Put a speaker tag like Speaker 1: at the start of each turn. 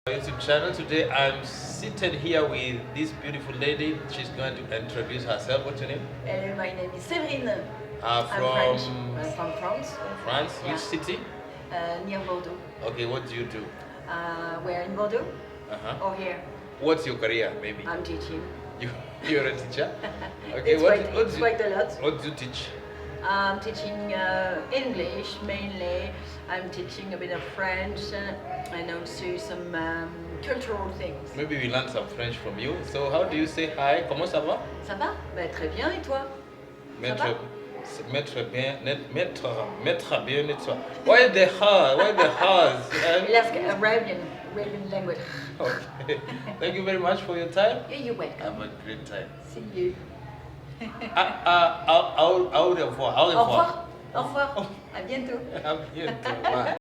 Speaker 1: YouTube channel. Today I'm seated here with this beautiful lady. She's going to introduce herself. What's your name?
Speaker 2: My name is Séverine.
Speaker 1: I'm
Speaker 2: French. I'm from France.
Speaker 1: From France.
Speaker 2: Yeah.
Speaker 1: Which city?
Speaker 2: Near Bordeaux.
Speaker 1: Okay, what do you do?
Speaker 2: Where in Bordeaux?
Speaker 1: Uh-huh.
Speaker 2: Or here?
Speaker 1: What's your career, maybe?
Speaker 2: I'm teaching.
Speaker 1: You're a teacher? Okay,
Speaker 2: It's quite a lot.
Speaker 1: What do you teach?
Speaker 2: I'm teaching English mainly. I'm teaching a bit of French and also some cultural things.
Speaker 1: Maybe we learn some French from you. So how do you say hi? Comment ça va?
Speaker 2: Ça va? Très bien, et toi?
Speaker 1: Maître, maître bien et toi. Why the ha? Why the has?
Speaker 2: Let's get Arabian language.
Speaker 1: Okay. Thank you very much for your time.
Speaker 2: You're welcome.
Speaker 1: Have a great time.
Speaker 2: See you.
Speaker 1: Au revoir. Au revoir.
Speaker 2: Au revoir. Au revoir. À bientôt.
Speaker 1: À bientôt. Bye.